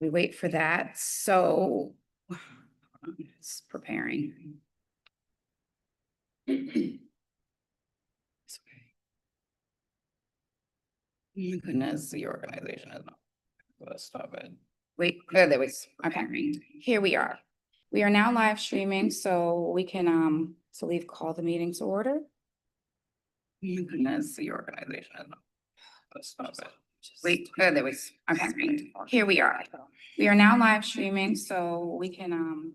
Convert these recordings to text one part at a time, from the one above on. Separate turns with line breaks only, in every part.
we wait for that. So it's preparing. Oh my goodness, the organization is not. Let's stop it. Wait, there we, okay, here we are. We are now live streaming, so we can, so we've called the meeting to order. Oh my goodness, the organization is not. Let's stop it. Wait, there we, okay, here we are. We are now live streaming, so we can,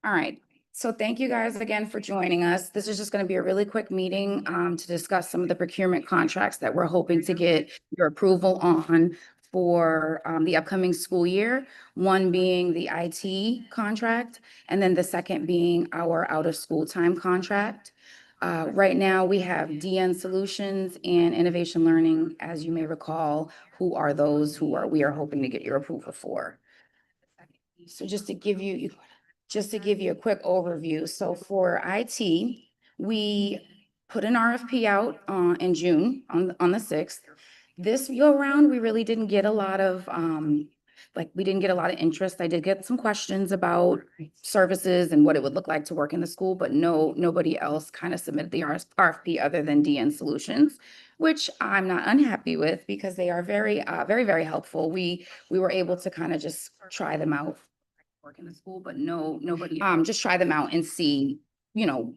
all right. So thank you guys again for joining us. This is just going to be a really quick meeting to discuss some of the procurement contracts that we're hoping to get your approval on for the upcoming school year. One being the IT contract, and then the second being our out of school time contract. Right now, we have DN Solutions and Innovation Learning, as you may recall, who are those we are hoping to get your approval for. So just to give you a quick overview. So for IT, we put an RFP out in June on the 6th. This go around, we really didn't get a lot of we didn't get a lot of interest. I did get some questions about services and what it would look like to work in the school, but nobody else kind of submitted the RFP other than DN Solutions, which I'm not unhappy with because they are very, very helpful. We were able to kind of just try them out, work in the school, but nobody, just try them out and see,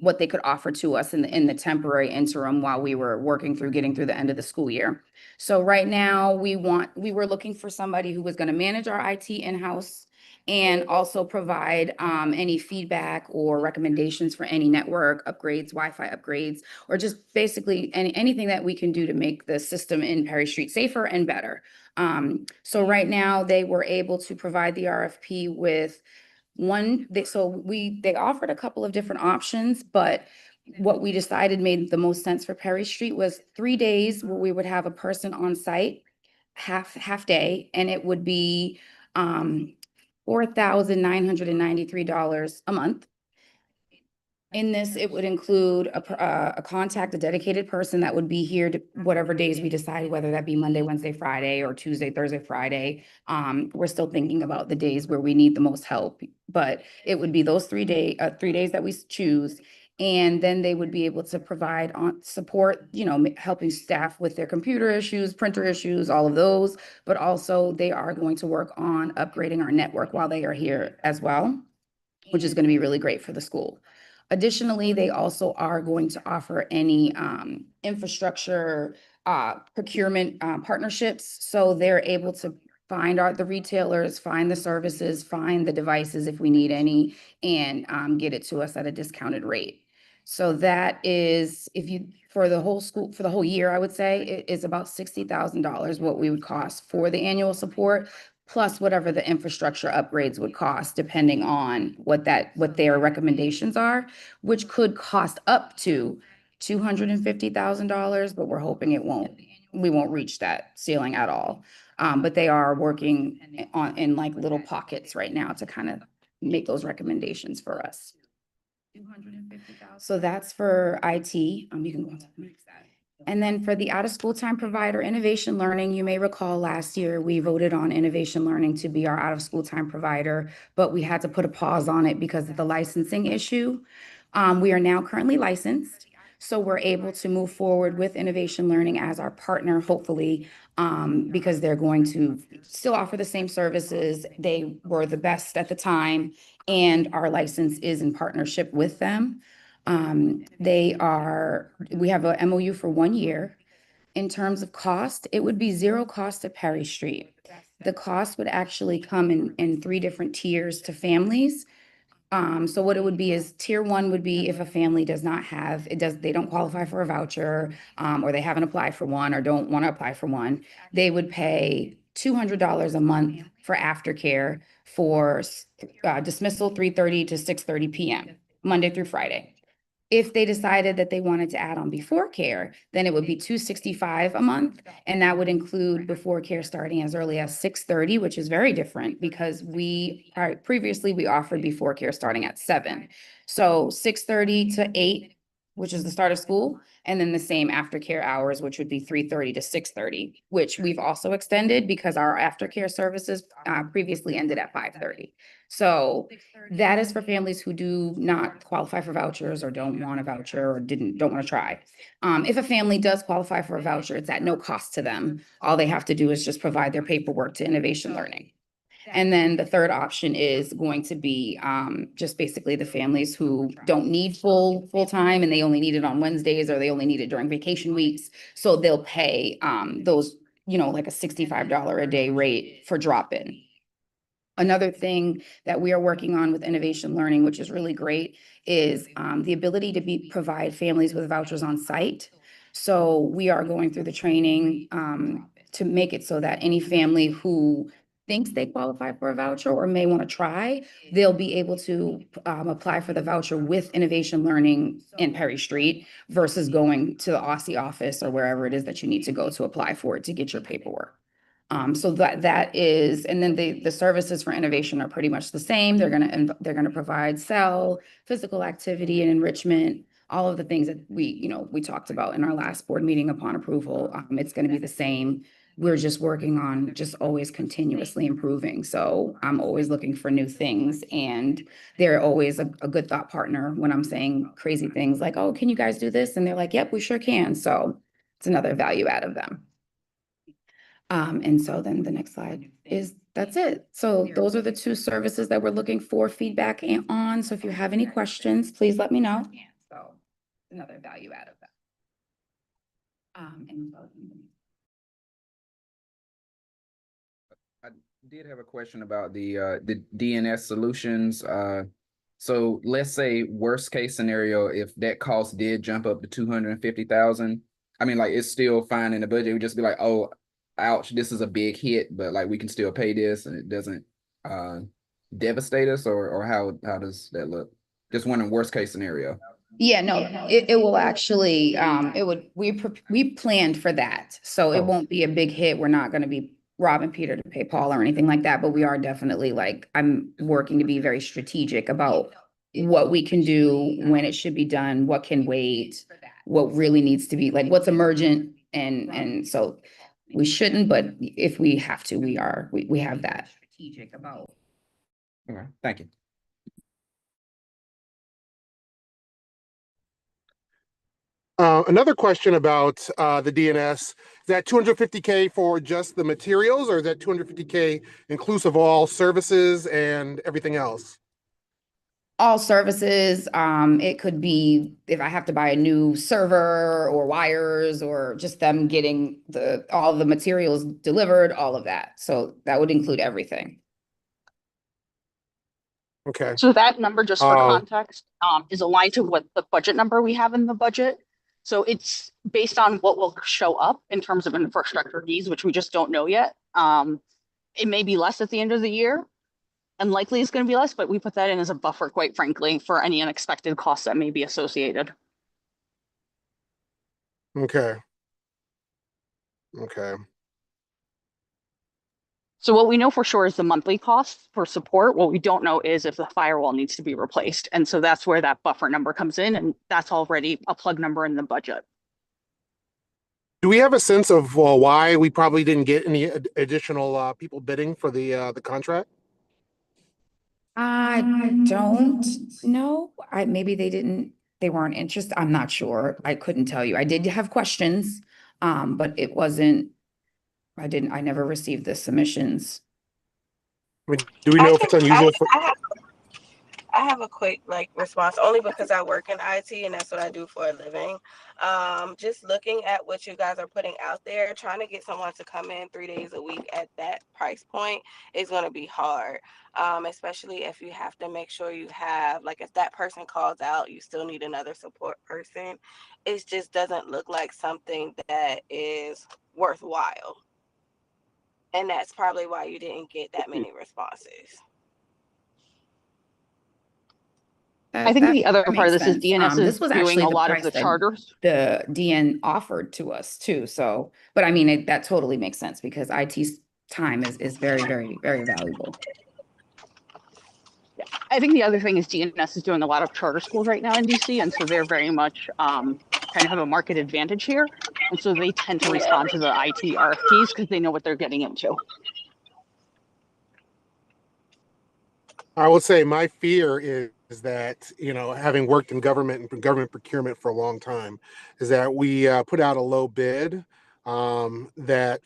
what they could offer to us in the temporary interim while we were working through getting through the end of the school year. So right now we were looking for somebody who was going to manage our IT in-house and also provide any feedback or recommendations for any network upgrades, Wi-Fi upgrades, or just basically anything that we can do to make the system in Perry Street safer and better. So right now they were able to provide the RFP with they offered a couple of different options, but what we decided made the most sense for Perry Street was 3 days where we would have a person on site, half day, and it would be $4,993 a month. In this, it would include a contact, a dedicated person that would be here to whatever days we decide, whether that be Monday, Wednesday, Friday, or Tuesday, Thursday, Friday. We're still thinking about the days where we need the most help, but it would be those 3 days that we choose. And then they would be able to provide on support, helping staff with their computer issues, printer issues, all of those. But also they are going to work on upgrading our network while they are here as well, which is going to be really great for the school. Additionally, they also are going to offer any infrastructure procurement partnerships. So they're able to find the retailers, find the services, find the devices if we need any, and get it to us at a discounted rate. So that is, for the whole school, for the whole year, I would say it is about $60,000 what we would cost for the annual support, plus whatever the infrastructure upgrades would cost, depending on what their recommendations are, which could cost up to $250,000, but we're hoping we won't reach that ceiling at all. But they are working in like little pockets right now to kind of make those recommendations for us. So that's for IT. You can go on to the next slide. And then for the out-of-school time provider, Innovation Learning, you may recall last year we voted on Innovation Learning to be our out-of-school time provider, but we had to put a pause on it because of the licensing issue. We are now currently licensed, so we're able to move forward with Innovation Learning as our partner, hopefully, because they're going to still offer the same services. They were the best at the time, and our license is in partnership with them. We have a MOU for 1 year. In terms of cost, it would be zero cost to Perry Street. The cost would actually come in 3 different tiers to families. So what it would be is tier 1 would be if a family they don't qualify for a voucher, or they haven't applied for one or don't want to apply for one. They would pay $200 a month for aftercare for dismissal 3:30 to 6:30 p.m., Monday through Friday. If they decided that they wanted to add on before care, then it would be $265 a month. And that would include before care starting as early as 6:30, which is very different because previously we offered before care starting at 7. So 6:30 to 8 which is the start of school, and then the same aftercare hours, which would be 3:30 to 6:30, which we've also extended because our aftercare services previously ended at 5:30. So that is for families who do not qualify for vouchers or don't want a voucher or don't want to try. If a family does qualify for a voucher, it's at no cost to them. All they have to do is just provide their paperwork to Innovation Learning. And then the third option is going to be just basically the families who don't need full time and they only need it on Wednesdays or they only need it during vacation weeks. So they'll pay those, like a $65 a day rate for drop-in. Another thing that we are working on with Innovation Learning, which is really great, is the ability to provide families with vouchers on site. So we are going through the training to make it so that any family who thinks they qualify for a voucher or may want to try, they'll be able to apply for the voucher with Innovation Learning in Perry Street versus going to the Aussie office or wherever it is that you need to go to apply for it to get your paperwork. So that is, and then the services for innovation are pretty much the same. They're gonna provide physical activity and enrichment, all of the things that we talked about in our last board meeting upon approval. It's gonna be the same. We're just working on just always continuously improving. So I'm always looking for new things, and they're always a good thought partner when I'm saying crazy things like, "Oh, can you guys do this?" And they're like, "Yep, we sure can." So it's another value add of them. And so then the next slide that's it. So those are the two services that we're looking for feedback on. So if you have any questions, please let me know. So another value add of that.
I did have a question about the DNS solutions. So let's say worst case scenario, if that cost did jump up to 250,000, I mean, like it's still fine in the budget. It would just be like, oh, ouch, this is a big hit, but like we can still pay this and it doesn't devastate us, or how does that look? Just one in worst case scenario.
Yeah, no, it will actually, we planned for that. So it won't be a big hit. We're not going to be robbing Peter to pay Paul or anything like that, but we are definitely I'm working to be very strategic about what we can do, when it should be done, what can wait, what really needs to be what's emergent. And so we shouldn't, but if we have to, we have that strategic about.
Okay, thank you.
Another question about the DNS, is that 250K for just the materials, or is that 250K inclusive of all services and everything else?
All services. It could be if I have to buy a new server or wires or just them getting all the materials delivered, all of that. So that would include everything.
Okay.
So that number, just for context, is aligned to what the budget number we have in the budget. So it's based on what will show up in terms of infrastructure needs, which we just don't know yet. It may be less at the end of the year, and likely it's going to be less, but we put that in as a buffer, quite frankly, for any unexpected costs that may be associated.
Okay. Okay.
So what we know for sure is the monthly cost for support. What we don't know is if the firewall needs to be replaced. And so that's where that buffer number comes in, and that's already a plug number in the budget.
Do we have a sense of why we probably didn't get any additional people bidding for the contract?
I don't know. Maybe they weren't interested. I'm not sure. I couldn't tell you. I did have questions, but it wasn't. I never received the submissions.
I mean, do we know if it's unusual for?
I have a quick response, only because I work in IT and that's what I do for a living. Just looking at what you guys are putting out there, trying to get someone to come in 3 days a week at that price point is going to be hard, especially if you have to make sure you have, if that person calls out, you still need another support person. It just doesn't look like something that is worthwhile. And that's probably why you didn't get that many responses.
I think the other part of this is DNS
this was
is doing
actually
a
the
lot of
price
the
that
charters.
the DN offered to us too. So, but I mean, that totally makes sense because IT's time is very, very, very valuable.
Yeah. I think the other thing is DNS is doing a lot of charter schools right now in DC, and so they're very much kind of have a market advantage here. And so they tend to respond to the IT RFPs because they know what they're getting into.
I will say my fear is that, you know, having worked in government and government procurement for a long time, is that we put out a low bid that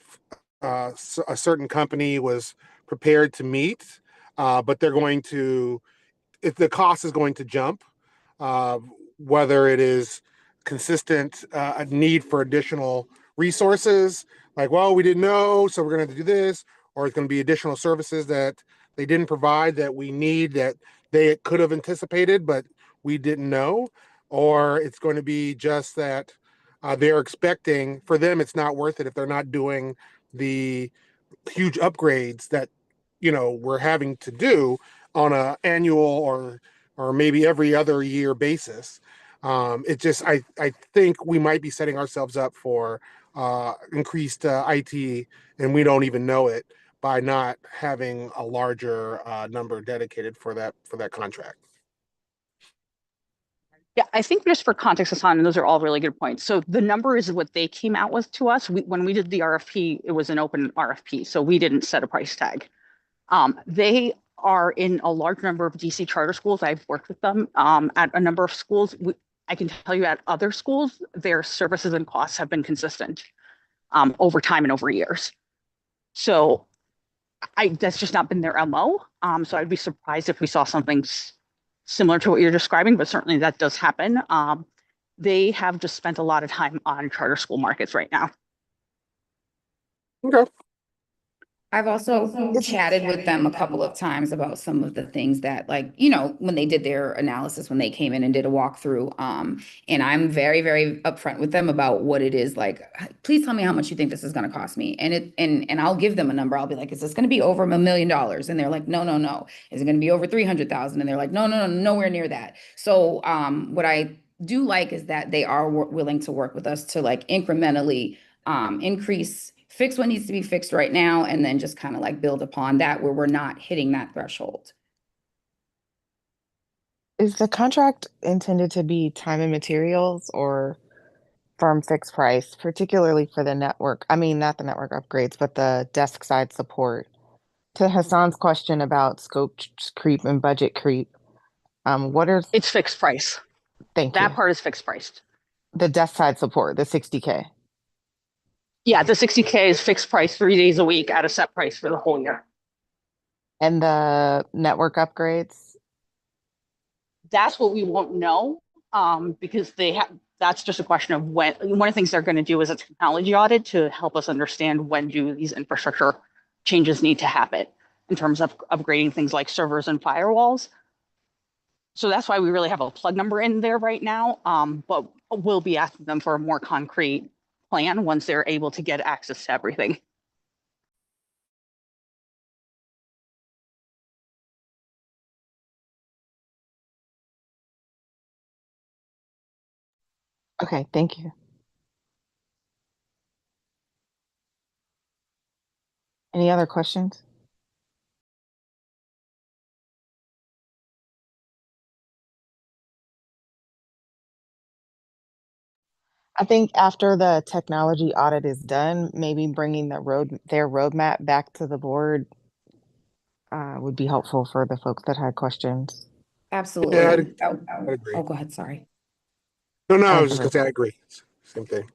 a certain company was prepared to meet, but they're going to, if the cost is going to jump, uh, whether it is consistent a need for additional resources, like, well, we didn't know, so we're going to do this, or it's going to be additional services that they didn't provide that we need that they could have anticipated, but we didn't know, or it's going to be just that they're expecting, for them, it's not worth it if they're not doing the huge upgrades that, you know, we're having to do on a annual or maybe every other year basis. It just, I think we might be setting ourselves up for increased IT, and we don't even know it by not having a larger number dedicated for that contract.
Yeah, I think just for context, Hassan, and those are all really good points. So the number is what they came out with to us. When we did the RFP, it was an open RFP, so we didn't set a price tag. They are in a large number of DC charter schools. I've worked with them at a number of schools. I can tell you at other schools, their services and costs have been consistent over time and over years. So that's just not been their MO. So I'd be surprised if we saw something similar to what you're describing, but certainly that does happen. They have just spent a lot of time on charter school markets right now.
Okay.
I've also chatted with them a couple of times about some of the things that, like, you know, when they did their analysis, when they came in and did a walkthrough, and I'm very, very upfront with them about what it is. Like, please tell me how much you think this is going to cost me. And I'll give them a number. I'll be like, is this going to be over $1 million? And they're like, no, no, no. Is it going to be over 300,000? And they're like, no, no, no, nowhere near that. So, what I do like is that they are willing to work with us to like incrementally, fix what needs to be fixed right now, and then just kind of like build upon that where we're not hitting that threshold.
Is the contract intended to be time and materials or firm fixed price, particularly for the network? I mean, not the network upgrades, but the desk side support. To Hassan's question about scope creep and budget creep,
It's fixed price.
Thank
That
you.
part is fixed priced.
The desk side support, the 60K.
Yeah, the 60K is fixed price 3 days a week at a set price for the whole year.
And the network upgrades?
That's what we won't know because that's just a question of when. One of the things they're going to do is a technology audit to help us understand when do these infrastructure changes need to happen in terms of upgrading things like servers and firewalls. So that's why we really have a plug number in there right now. But we'll be asking them for a more concrete plan once they're able to get access to everything.
Okay, thank you. Any other questions? I think after the technology audit is done, maybe bringing their roadmap back to the board would be helpful for the folks that had questions.
Absolutely.
Yeah,
I'd
agree.
Oh, go ahead. Sorry.
No, I was just gonna say I agree. Same thing.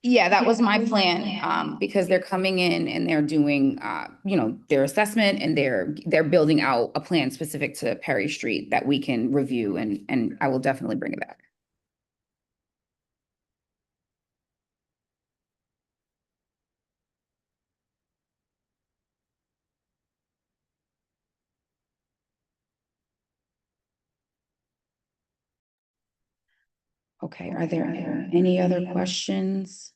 Yeah, that was my plan, because they're coming in and they're doing, you know, their assessment, and they're building out a plan specific to Perry Street that we can review, and I will definitely bring it back. Okay, are there any other questions?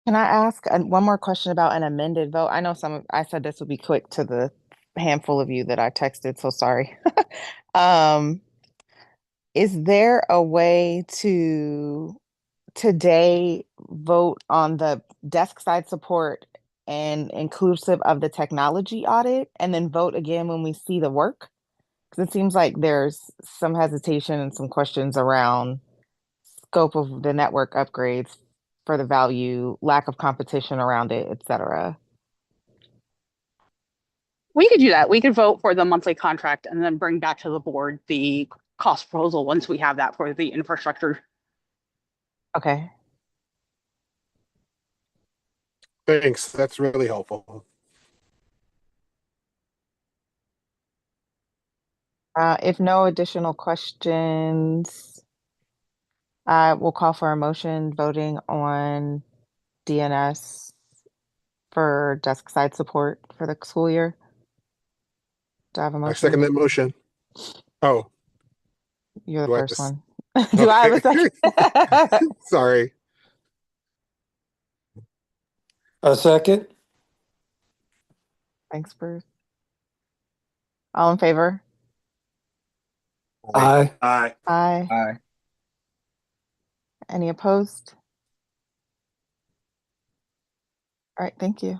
Can I ask one more question about an amended vote? I know I said this would be quick to the handful of you that I texted, so sorry. Is there a way to today vote on the desk side support and inclusive of the technology audit, and then vote again when we see the work? Because it seems like there's some hesitation and some questions around scope of the network upgrades for the value, lack of competition around it, et cetera.
We could do that. We could vote for the monthly contract and then bring back to the board the cost proposal once we have that for the infrastructure.
Okay.
Thanks. That's really helpful.
If no additional questions, we'll call for a motion voting on DNS for desk side support for the school year. Do I have a
I
motion?
second that motion. Oh,
You're the
do I have
first
to
one. Do I have a second?
Sorry.
A second.
Thanks, Bruce. All in favor?
Aye.
Aye.
Aye.
Aye.
Any opposed? All right, thank you.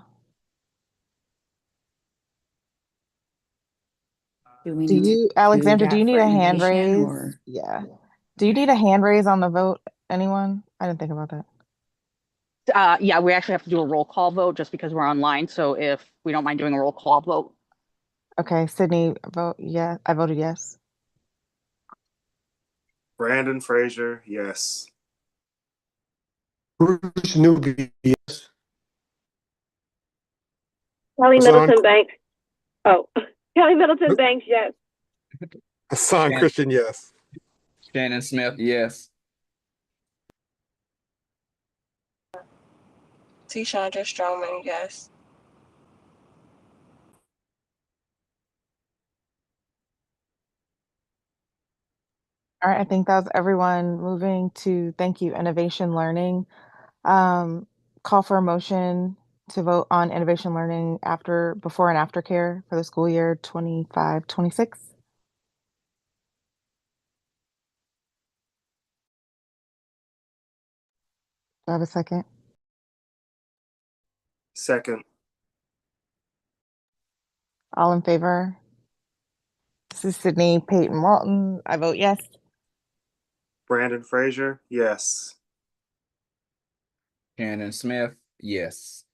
Do we
Do
need to
you, Alexandra, do
that
you need
for
a hand
innovation,
raise?
or-
Yeah. Do you need a hand raise on the vote? Anyone? I didn't think about that.
Yeah, we actually have to do a roll call vote just because we're online. So if we don't mind doing a roll call vote.
Okay, Sydney, vote yes. I voted yes.
Brandon Frazier, yes.
Bruce Newby, yes.
Kelly
Hassan-
Middleton Banks. Oh, Kelly Middleton Banks, yes.
Hassan
Yeah.
Christian, yes.
Shannon Smith, yes.
Tishandra Stroman, yes.
All right, I think that was everyone. Moving to thank you, innovation learning. Call for a motion to vote on innovation learning before and after care for the school year 25-26. Do I have a second?
Second.
All in favor? This is Sydney Peyton Walton. I vote yes.
Brandon Frazier, yes.
Shannon Smith, yes.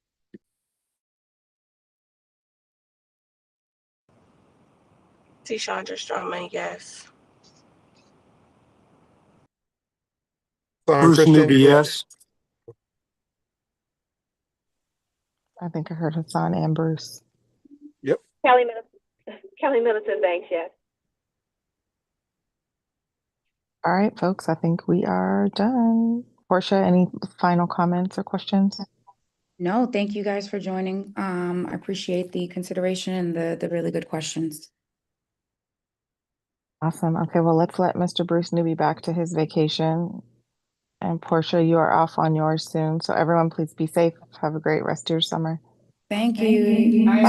Tishandra Stroman, yes.
Hassan
Bruce
Christian,
Newby, yes.
I think I heard Hassan and Bruce.
Kelly Middleton Banks, yes.
All right, folks, I think we are done. Portia, any final comments or questions?
No, thank you guys for joining. I appreciate the consideration and the really good questions.
Awesome. Okay, well, let's let Mr. Bruce Newby back to his vacation. And Portia, you are off on yours soon. So everyone, please be safe. Have a great rest of your summer.
Thank you.
Bye.